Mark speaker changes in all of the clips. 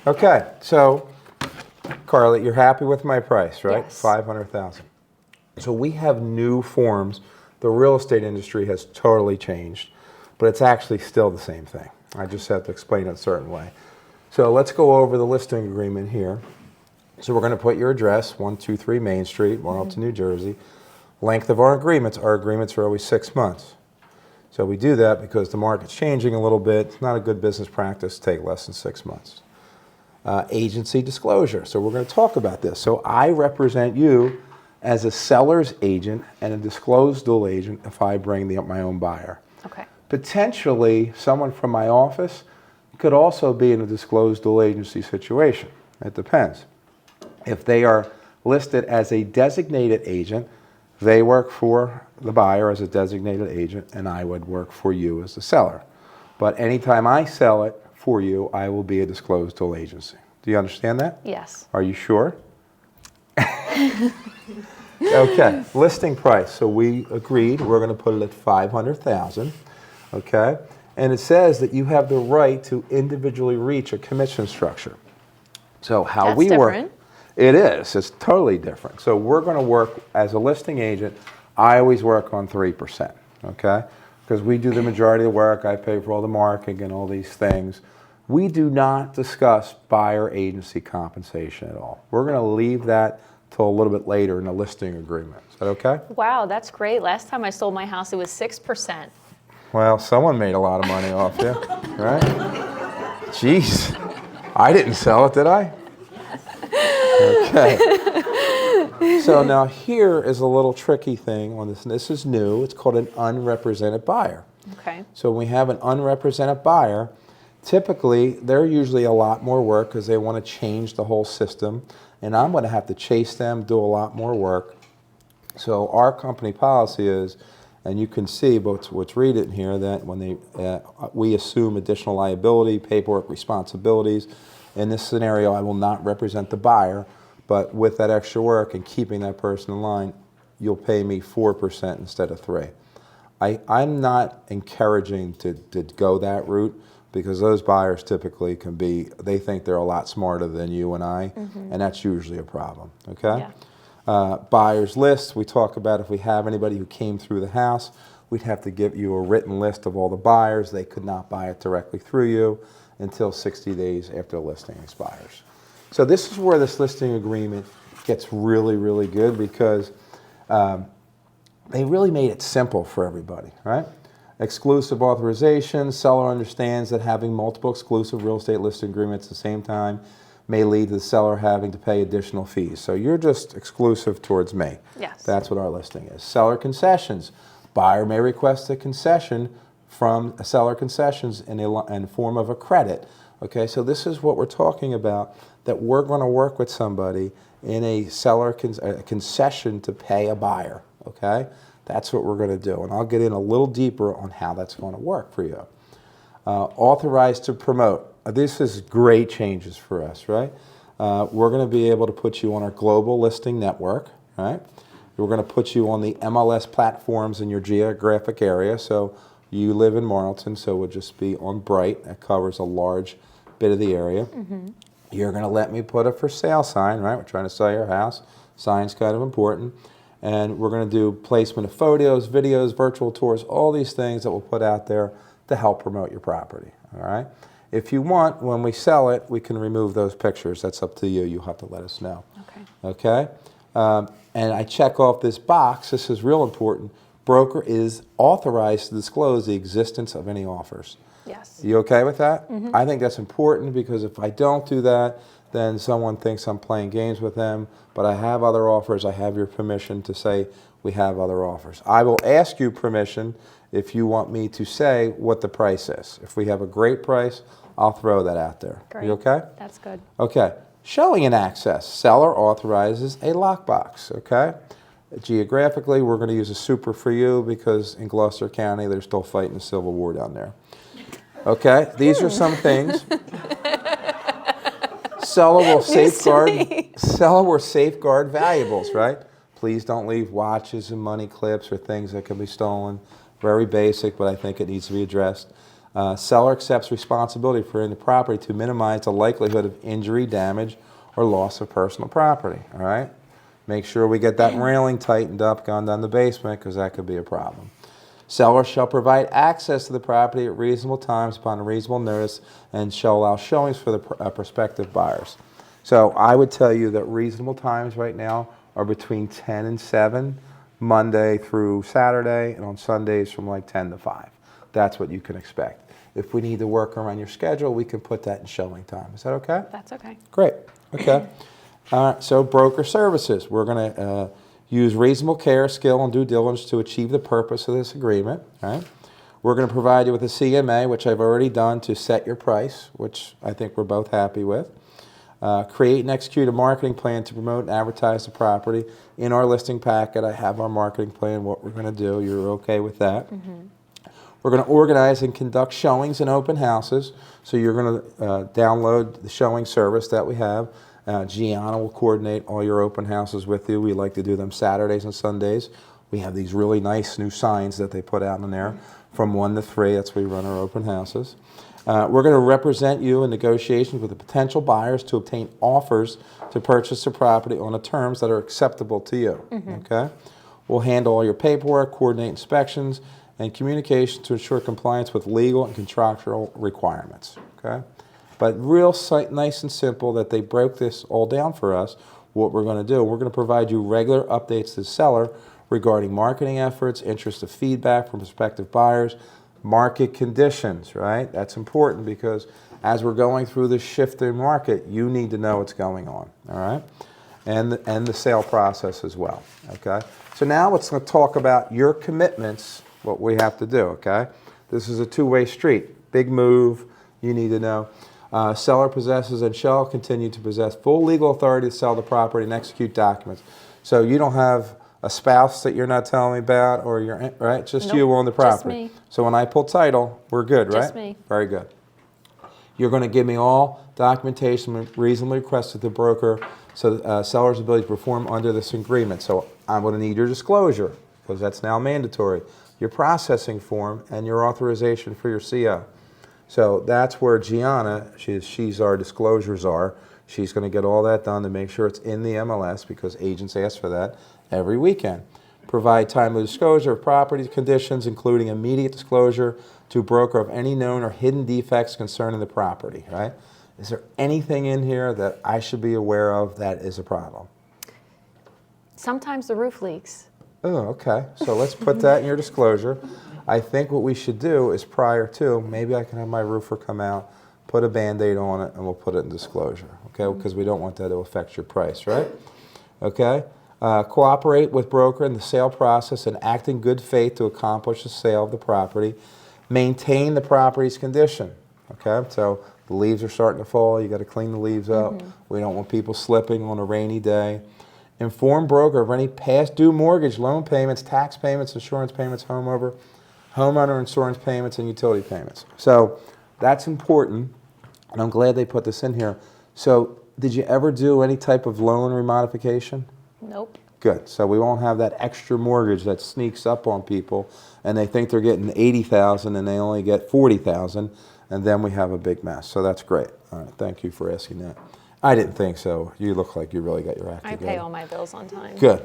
Speaker 1: Okay, so Carly, you're happy with my price, right?
Speaker 2: Yes.
Speaker 1: 500,000. So we have new forms. The real estate industry has totally changed, but it's actually still the same thing. I just have to explain it a certain way. So let's go over the listing agreement here. So we're going to put your address, 123 Main Street, Marlton, New Jersey. Length of our agreements are always 6 months. So we do that because the market's changing a little bit. It's not a good business practice to take less than 6 months. Agency disclosure. So we're going to talk about this. So I represent you as a seller's agent and a disclosed dual agent if I bring my own buyer.
Speaker 2: Okay.
Speaker 1: Potentially, someone from my office could also be in a disclosed dual agency situation. It depends. If they are listed as a designated agent, they work for the buyer as a designated agent, and I would work for you as the seller. But anytime I sell it for you, I will be a disclosed dual agency. Do you understand that?
Speaker 2: Yes.
Speaker 1: Are you sure? Okay, listing price. So we agreed we're going to put it at 500,000. Okay, and it says that you have the right to individually reach a commission structure. So how
Speaker 2: That's
Speaker 1: we
Speaker 2: different.
Speaker 1: work, it is. It's totally different. So we're going to work as a listing agent. I always work on 3%. Okay, because we do the majority of the work. I pay for all the marketing and all these things. We do not discuss buyer agency compensation at all. We're going to leave that till a little bit later in the listing agreement. Is that okay?
Speaker 2: Wow, that's great. Last time I sold my house, it was 6%.
Speaker 1: Well, someone made a lot of money off you, right? Jeez, I didn't sell it, did I? Okay. So now here is a little tricky thing on this. This is new. It's called an unrepresented buyer.
Speaker 2: Okay.
Speaker 1: So when we have an unrepresented buyer, typically they're usually a lot more work because they want to change the whole system. And I'm going to have to chase them, do a lot more work. So our company policy is, and you can see, but let's read it in here, that when we assume additional liability, paperwork responsibilities. In this scenario, I will not represent the buyer, but with that extra work and keeping that person in line, you'll pay me 4% instead of 3%. I'm not encouraging to go that route because those buyers typically they think they're a lot smarter than you and I, and that's usually a problem, okay?
Speaker 2: Yeah.
Speaker 1: Buyers list, we talk about if we have anybody who came through the house, we'd have to give you a written list of all the buyers. They could not buy it directly through you until 60 days after the listing expires. So this is where this listing agreement gets really, really good because they really made it simple for everybody, right? Exclusive authorization, seller understands that having multiple exclusive real estate listing agreements at the same time may lead to the seller having to pay additional fees. So you're just exclusive towards me.
Speaker 2: Yes.
Speaker 1: That's what our listing is. Seller concessions. Buyer may request a concession from a seller concessions in form of a credit. Okay, so this is what we're talking about, that we're going to work with somebody in a seller concession to pay a buyer. Okay, that's what we're going to do. And I'll get in a little deeper on how that's going to work for you. Authorized to promote. This is great changes for us, right? We're going to be able to put you on our global listing network, right? We're going to put you on the MLS platforms in your geographic area. So you live in Marlton, so it would just be on Bright. That covers a large bit of the area. You're going to let me put a for sale sign, right? We're trying to sell your house. Sign's kind of important. And we're going to do placement of photos, videos, virtual tours, all these things that we'll put out there to help promote your property, all right? If you want, when we sell it, we can remove those pictures. That's up to you. You'll have to let us know. Okay? And I check off this box. This is real important. Broker is authorized to disclose the existence of any offers.
Speaker 2: Yes.
Speaker 1: You okay with that? I think that's important because if I don't do that, then someone thinks I'm playing games with them. But I have other offers. I have your permission to say we have other offers. I will ask you permission if you want me to say what the price is. If we have a great price, I'll throw that out there.
Speaker 2: Great.
Speaker 1: You okay?
Speaker 2: That's good.
Speaker 1: Okay. Showing an access. Seller authorizes a lockbox. Okay. Geographically, we're going to use a super for you because in Gloucester County, they're still fighting the Civil War down there. Okay. These are some things. Seller will safeguard valuables, right? Please don't leave watches and money clips or things that can be stolen. Very basic, but I think it needs to be addressed. Seller accepts responsibility for the property to minimize the likelihood of injury, damage, or loss of personal property. All right? Make sure we get that railing tightened up going down the basement because that could be a problem. Seller shall provide access to the property at reasonable times upon reasonable notice and shall allow showings for the prospective buyers. So I would tell you that reasonable times right now are between 10 and 7, Monday through Saturday, and on Sundays from like 10 to 5. That's what you can expect. If we need to work around your schedule, we can put that in showing time. Is that okay?
Speaker 2: That's okay.
Speaker 1: Great. Okay. So broker services. We're going to use reasonable care, skill, and due diligence to achieve the purpose of this agreement. Right? We're going to provide you with a CMA, which I've already done to set your price, which I think we're both happy with. Create and execute a marketing plan to promote and advertise the property. In our listing packet, I have our marketing plan, what we're going to do. You're okay with that? Mm-hmm. We're going to organize and conduct showings and open houses. So you're going to download the showing service that we have. Gianna will coordinate all your open houses with you. We like to do them Saturdays and Sundays. We have these really nice new signs that they put out in there from 1 to 3. That's where we run our open houses. We're going to represent you in negotiations with the potential buyers to obtain offers to purchase the property on the terms that are acceptable to you. Mm-hmm. Okay? We'll handle all your paperwork, coordinate inspections, and communication to ensure compliance with legal and contractual requirements. Okay? But real nice and simple that they broke this all down for us, what we're going to do. We're going to provide you regular updates to the seller regarding marketing efforts, interest of feedback from prospective buyers, market conditions, right? That's important because as we're going through this shift in market, you need to know what's going on, all right? And the sale process as well, okay? So now let's talk about your commitments, what we have to do, okay? This is a two-way street. Big move, you need to know. Seller possesses and shall continue to possess full legal authority to sell the property and execute documents. So you don't have a spouse that you're not telling me about, or you're right? Just
Speaker 2: Nope,
Speaker 1: you on the property.
Speaker 2: just me.
Speaker 1: So when I pull title, we're good, right?
Speaker 2: Just me.
Speaker 1: Very good. You're going to give me all documentation reasonably requested to the broker, so seller's ability to perform under this agreement. So I'm going to need your disclosure because that's now mandatory. Your processing form and your authorization for your CO. So that's where Gianna, she's our disclosures are. She's going to get all that done to make sure it's in the MLS because agents ask for that every weekend. Provide timely disclosure of property conditions, including immediate disclosure to broker of any known or hidden defects concerning the property, right? Is there anything in here that I should be aware of that is a problem?
Speaker 2: Sometimes the roof leaks.
Speaker 1: Oh, okay. So let's put that in your disclosure. I think what we should do is prior to, maybe I can have my roofer come out, put a Band-Aid on it, and we'll put it in disclosure, okay? Because we don't want that to affect your price, right? Okay? Cooperate with broker in the sale process and act in good faith to accomplish the sale of the property. Maintain the property's condition, okay? So the leaves are starting to fall. You got to clean the leaves up. Mm-hmm. We don't want people slipping on a rainy day. Inform broker of any past due mortgage, loan payments, tax payments, insurance payments, homeowner insurance payments, and utility payments. So that's important, and I'm glad they put this in here. So did you ever do any type of loan remodification?
Speaker 2: Nope.
Speaker 1: Good. So we won't have that extra mortgage that sneaks up on people, and they think they're getting $80,000 and they only get $40,000, and then we have a big mess. So that's great. All right. Thank you for asking that. I didn't think so. You look like you really got your act together.
Speaker 2: I pay all my bills on time.
Speaker 1: Good.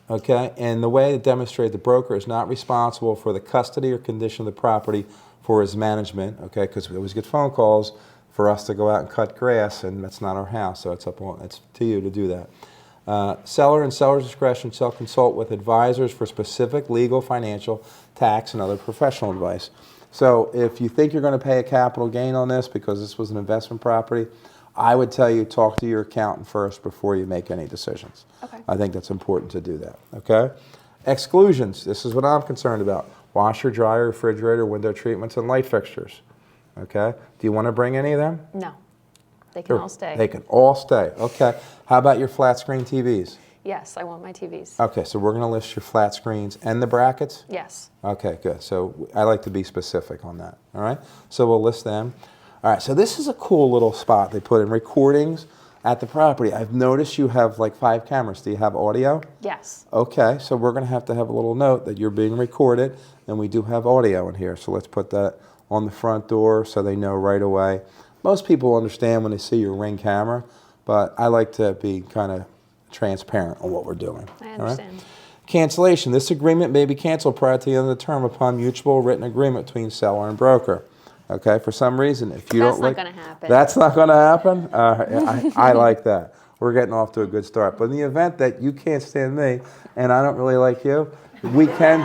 Speaker 1: Okay, and the way to demonstrate the broker is not responsible for the custody or condition of the property for his management, okay, because we always get phone calls for us to go out and cut grass, and that's not our house, so it's to you to do that. Seller and seller's discretion shall consult with advisors for specific legal, financial, tax, and other professional advice. So if you think you're going to pay a capital gain on this because this was an investment property, I would tell you talk to your accountant first before you make any decisions.
Speaker 2: Okay.
Speaker 1: I think that's important to do that, okay? Exclusions, this is what I'm concerned about. Washer, dryer, refrigerator, window treatments, and light fixtures, okay? Do you want to bring any of them?
Speaker 2: No. They can all stay.
Speaker 1: They can all stay, okay. How about your flat screen TVs?
Speaker 2: Yes, I want my TVs.
Speaker 1: Okay, so we're going to list your flat screens and the brackets?
Speaker 2: Yes.
Speaker 1: Okay, good. So I like to be specific on that, all right? So we'll list them. All right, so this is a cool little spot they put in recordings at the property. I've noticed you have like 5 cameras. Do you have audio?
Speaker 2: Yes.
Speaker 1: Okay, so we're going to have a little note that you're being recorded, and we do have audio in here. So let's put that on the front door so they know right away. Most people understand when they see your Ring camera, but I like to be kind of transparent on what we're doing.
Speaker 2: I
Speaker 1: all right?
Speaker 2: understand.
Speaker 1: Cancellation. This agreement may be canceled prior to the end of the term upon mutual written agreement between seller and broker. Okay, for some reason, if you
Speaker 2: That's
Speaker 1: don't
Speaker 2: not
Speaker 1: like...
Speaker 2: going to happen.
Speaker 1: That's not going to happen? I like that. We're getting off to a good start. But in the event that you can't stand me and I don't really like you, we can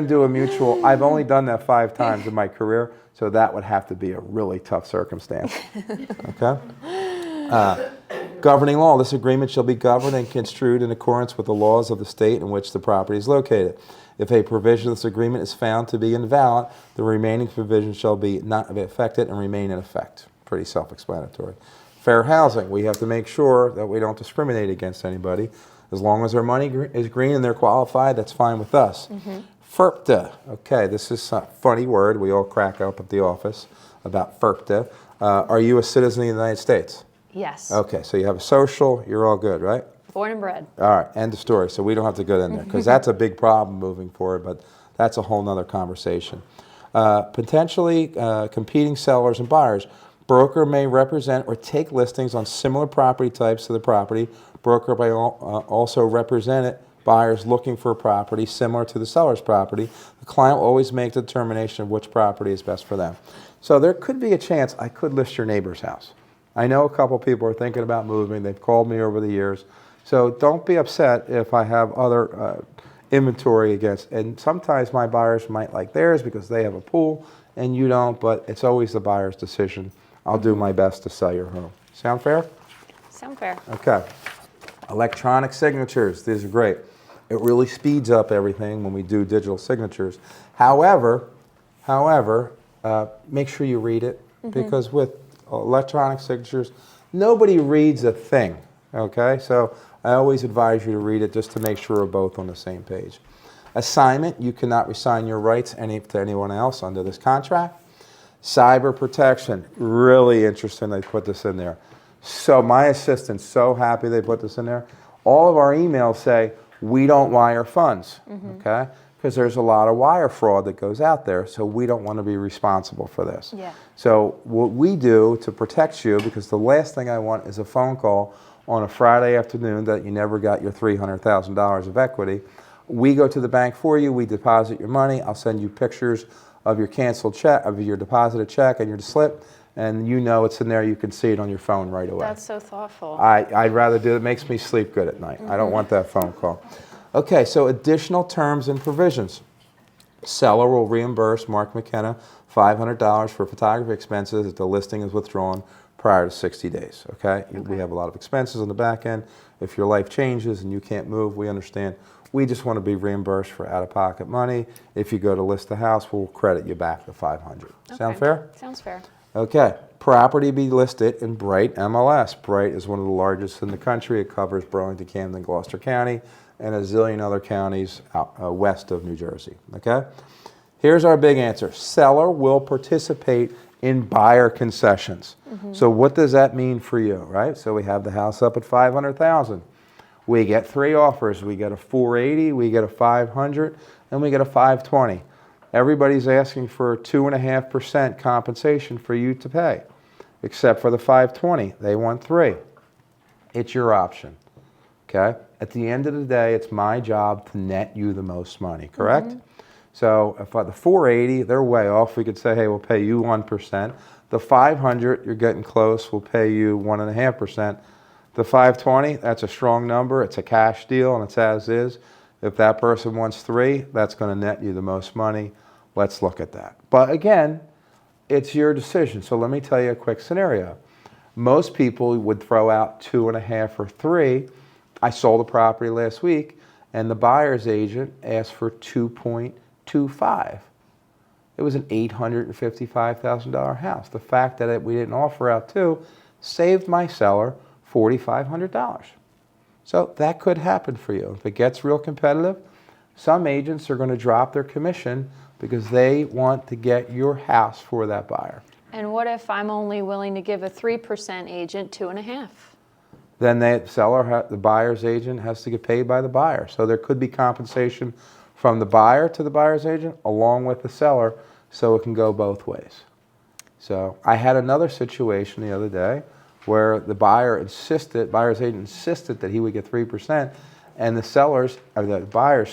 Speaker 1: do a mutual... I've only done that 5 times in my career, so that would have to be a really tough circumstance. Okay? Governing law. This agreement shall be governed and construed in accordance with the laws of the state in which the property is located. If a provision of this agreement is found to be invalid, the remaining provisions shall be not affected and remain in effect. Pretty self-explanatory. Fair housing. We have to make sure that we don't discriminate against anybody. As long as their money is green and they're qualified, that's fine with us. FERPTA. Okay, this is a funny word. We all crack up at the office about FERPTA. Are you a citizen of the United States?
Speaker 2: Yes.
Speaker 1: Okay, so you have a social. You're all good, right?
Speaker 2: Born and bred.
Speaker 1: All right, end of story. So we don't have to go in there because that's a big problem moving forward, but that's a whole nother conversation. Potentially competing sellers and buyers. Broker may represent or take listings on similar property types to the property. Broker may also represent buyers looking for a property similar to the seller's property. The client will always make the determination of which property is best for them. So there could be a chance I could list your neighbor's house. I know a couple people are thinking about moving. They've called me over the years. So don't be upset if I have other inventory against, and sometimes my buyers might like theirs because they have a pool and you don't, but it's always the buyer's decision. I'll do my best to sell your home. Sound fair?
Speaker 2: Sound fair.
Speaker 1: Okay. Electronic signatures, these are great. It really speeds up everything when we do digital signatures. However, make sure you read it because with electronic signatures, nobody reads a thing, okay? So I always advise you to read it just to make sure we're both on the same page. Assignment, you cannot resign your rights to anyone else under this contract. Cyber protection, really interesting they put this in there. So my assistant's so happy they put this in there. All of our emails say, we don't wire funds, okay? Because there's a lot of wire fraud that goes out there, so we don't want to be responsible for this.
Speaker 2: Yeah.
Speaker 1: So what we do to protect you, because the last thing I want is a phone call on a Friday afternoon that you never got your $300,000 of equity. We go to the bank for you, we deposit your money, I'll send you pictures of your canceled check, of your deposited check and your slip, and you know it's in there, you can see it on your phone right away.
Speaker 2: That's so thoughtful.
Speaker 1: I'd rather do it, it makes me sleep good at night. I don't want that phone call. Okay, so additional terms and provisions. Seller will reimburse Mark McKenna $500 for photography expenses if the listing is withdrawn prior to 60 days, okay? We have a lot of expenses on the back end. If your life changes and you can't move, we understand. We just want to be reimbursed for out-of-pocket money. If you go to list the house, we'll credit you back the $500. Sound fair?
Speaker 2: Sounds fair.
Speaker 1: Okay, property be listed in Bright MLS. Bright is one of the largest in the country. It covers Burlington, Camden, Gloucester County, and a zillion other counties out, west of New Jersey, okay? Here's our big answer. Seller will participate in buyer concessions. So what does that mean for you, right? So we have the house up at $500,000. We get 3 offers. We get a $480,000, we get a $500,000, and we get a $520,000. Everybody's asking for 2.5% compensation for you to pay, except for the $520,000. They want 3%. It's your option, okay? At the end of the day, it's my job to net you the most money, correct? So if the $480,000, they're way off. We could say, hey, we'll pay you 1%. The $500,000, you're getting close. We'll pay you 1.5%. The $520,000, that's a strong number. It's a cash deal, and it's as is. If that person wants 3%, that's going to net you the most money. Let's look at that. But again, it's your decision. So let me tell you a quick scenario. Most people would throw out 2.5% or 3%. I sold a property last week, and the buyer's agent asked for 2.25%. It was an $855,000 house. The fact that we didn't offer out 2% saved my seller $4,500. So that could happen for you. If it gets real competitive, some agents are going to drop their commission because they want to get your house for that buyer.
Speaker 2: And what if I'm only willing to give a 3% agent 2.5%?
Speaker 1: Then the buyer's agent has to get paid by the buyer. So there could be compensation from the buyer to the buyer's agent along with the seller, so it can go both ways. So I had another situation the other day where the buyer's agent insisted that he would get 3%, and the buyer,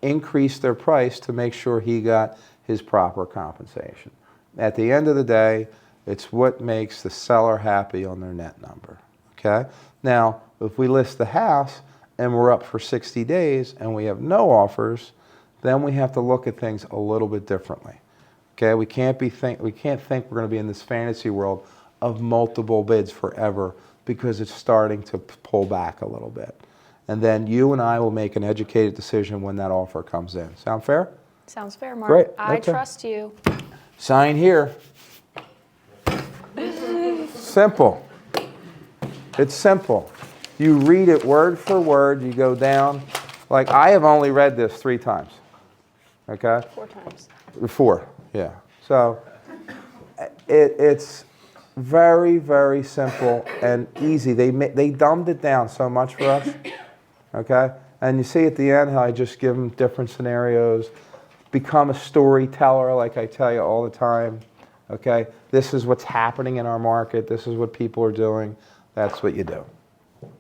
Speaker 1: increased their price to make sure he got his proper compensation. At the end of the day, it's what makes the seller happy on their net number. Okay? Now, if we list the house and we're up for 60 days and we have no offers, then we have to look at things a little bit differently. Okay? We can't think we're going to be in this fantasy world of multiple bids forever, because it's starting to pull back a little bit. And then you and I will make an educated decision when that offer comes in. Sound fair?
Speaker 2: Sounds fair, Mark.
Speaker 1: Great.
Speaker 2: I
Speaker 1: Okay.
Speaker 2: trust you.
Speaker 1: Sign here. Simple. It's simple. You read it word for word. You go down. Like, I have only read this 3 times. Okay?
Speaker 2: 4 times.
Speaker 1: 4, yeah. So it's very, very simple and easy. They dumbed it down so much for us. Okay? And you see at the end how I just give them different scenarios. Become a storyteller, like I tell you all the time. Okay? This is what's happening in our market. This is what people are doing. That's what you do. All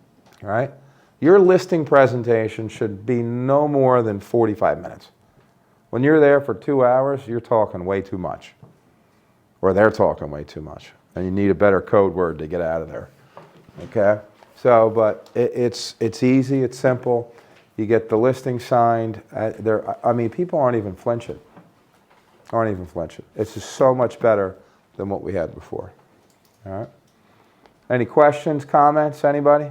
Speaker 1: right? Your listing presentation should be no more than 45 minutes. When you're there for 2 hours, you're talking way too much. Or they're talking way too much. And you need a better code word to get out of there. Okay? So, but it's easy, it's simple. You get the listing signed. People aren't even flinching. It's just so much better than what we had before. All right? Any questions, comments, anybody?